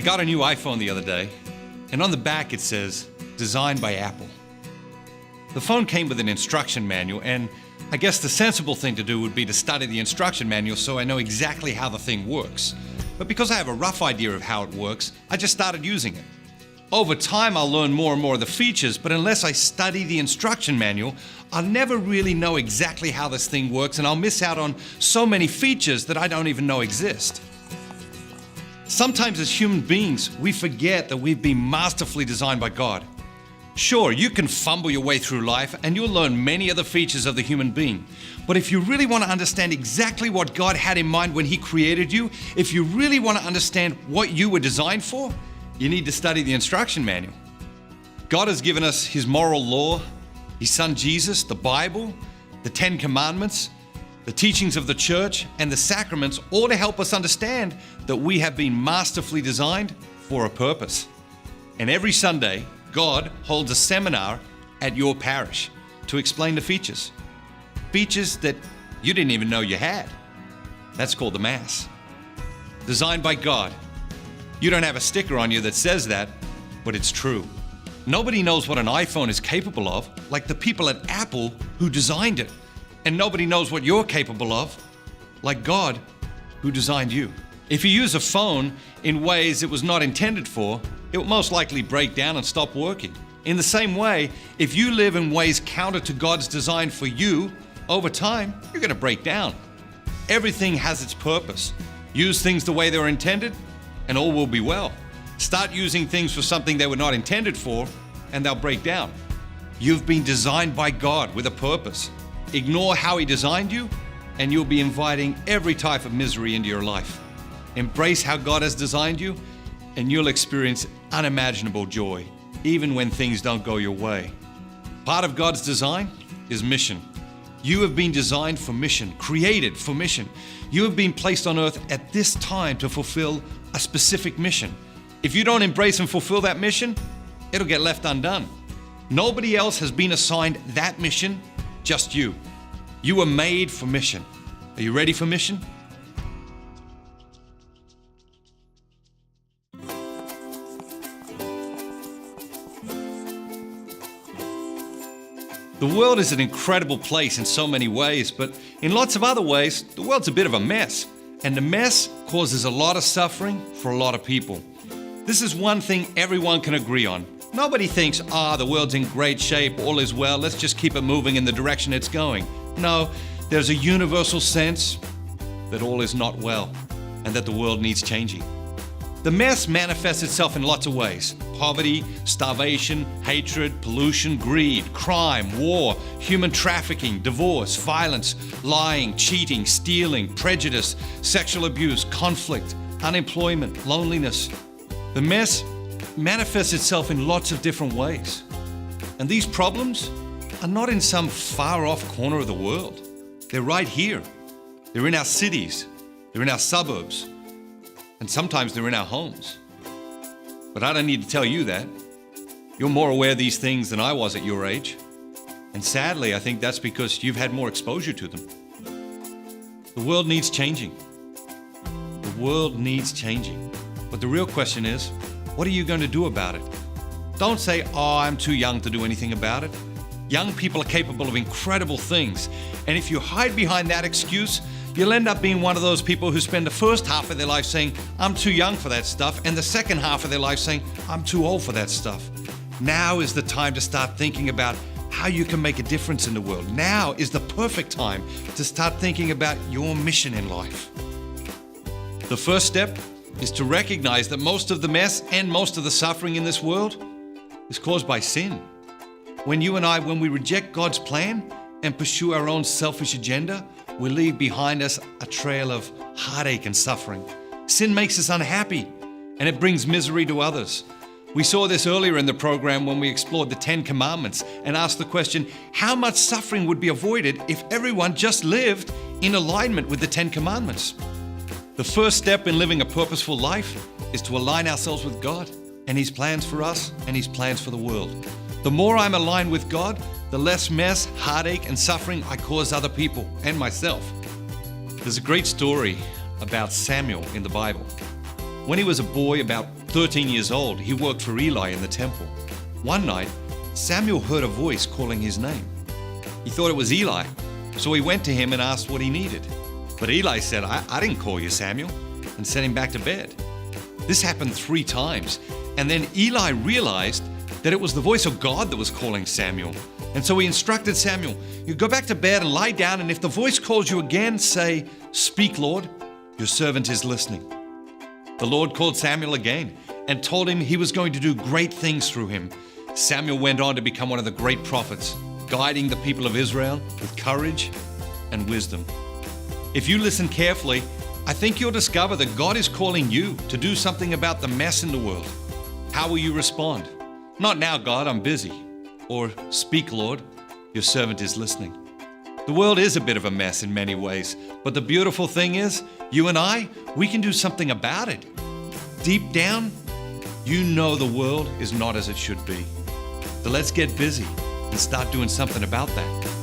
I got a new iPhone the other day, and on the back it says, designed by Apple. The phone came with an instruction manual, and I guess the sensible thing to do would be to study the instruction manual so I know exactly how the thing works. But because I have a rough idea of how it works, I just started using it. Over time, I'll learn more and more of the features, but unless I study the instruction manual, I'll never really know exactly how this thing works, and I'll miss out on so many features that I don't even know exist. Sometimes as human beings, we forget that we've been masterfully designed by God. Sure, you can fumble your way through life and you'll learn many of the features of the human being. But if you really want to understand exactly what God had in mind when He created you, if you really want to understand what you were designed for, you need to study the instruction manual. God has given us His moral law, His Son Jesus, the Bible, the Ten Commandments, the teachings of the church, and the sacraments, all to help us understand that we have been masterfully designed for a purpose. And every Sunday, God holds a seminar at your parish to explain the features. Features that you didn't even know you had. That's called the Mass. Designed by God. You don't have a sticker on you that says that, but it's true. Nobody knows what an iPhone is capable of like the people at Apple who designed it. And nobody knows what you're capable of like God who designed you. If you use a phone in ways it was not intended for, it will most likely break down and stop working. In the same way, if you live in ways counter to God's design for you, over time, you're going to break down. Everything has its purpose. Use things the way they were intended, and all will be well. Start using things for something they were not intended for, and they'll break down. You've been designed by God with a purpose. Ignore how He designed you, and you'll be inviting every type of misery into your life. Embrace how God has designed you, and you'll experience unimaginable joy, even when things don't go your way. Part of God's design is mission. You have been designed for mission, created for mission. You have been placed on earth at this time to fulfill a specific mission. If you don't embrace and fulfill that mission, it'll get left undone. Nobody else has been assigned that mission, just you. You were made for mission. Are you ready for mission? The world is an incredible place in so many ways, but in lots of other ways, the world's a bit of a mess. And the mess causes a lot of suffering for a lot of people. This is one thing everyone can agree on. Nobody thinks, the world's in great shape, all is well, let's just keep it moving in the direction it's going. No, there's a universal sense that all is not well and that the world needs changing. The mess manifests itself in lots of ways. Poverty, starvation, hatred, pollution, greed, crime, war, human trafficking, divorce, violence, lying, cheating, stealing, prejudice, sexual abuse, conflict, unemployment, loneliness. The mess manifests itself in lots of different ways. And these problems are not in some far-off corner of the world. They're right here. They're in our cities. They're in our suburbs. And sometimes they're in our homes. But I don't need to tell you that. You're more aware of these things than I was at your age. And sadly, I think that's because you've had more exposure to them. The world needs changing. The world needs changing. But the real question is, what are you going to do about it? Don't say, I'm too young to do anything about it. Young people are capable of incredible things. And if you hide behind that excuse, you'll end up being one of those people who spend the first half of their life saying, I'm too young for that stuff, and the second half of their life saying, I'm too old for that stuff. Now is the time to start thinking about how you can make a difference in the world. Now is the perfect time to start thinking about your mission in life. The first step is to recognize that most of the mess and most of the suffering in this world is caused by sin. When we reject God's plan and pursue our own selfish agenda, we leave behind us a trail of heartache and suffering. Sin makes us unhappy, and it brings misery to others. We saw this earlier in the program when we explored the Ten Commandments and asked the question, how much suffering would be avoided if everyone just lived in alignment with the Ten Commandments? The first step in living a purposeful life is to align ourselves with God and His plans for us and His plans for the world. The more I'm aligned with God, the less mess, heartache, and suffering I cause other people and myself. There's a great story about Samuel in the Bible. When he was a boy, about 13 years old, he worked for Eli in the temple. One night, Samuel heard a voice calling his name. He thought it was Eli, so he went to him and asked what he needed. But Eli said, I didn't call you, Samuel, and sent him back to bed. This happened 3 times, and then Eli realized that it was the voice of God that was calling Samuel. And so he instructed Samuel, you go back to bed and lie down, and if the voice calls you again, say, speak, Lord, your servant is listening. The Lord called Samuel again and told him he was going to do great things through him. Samuel went on to become one of the great prophets, guiding the people of Israel with courage and wisdom. If you listen carefully, I think you'll discover that God is calling you to do something about the mess in the world. How will you respond? Not now, God, I'm busy. Or speak, Lord, your servant is listening. The world is a bit of a mess in many ways, but the beautiful thing is, you and I, we can do something about it. Deep down, you know the world is not as it should be. So let's get busy and start doing something about that.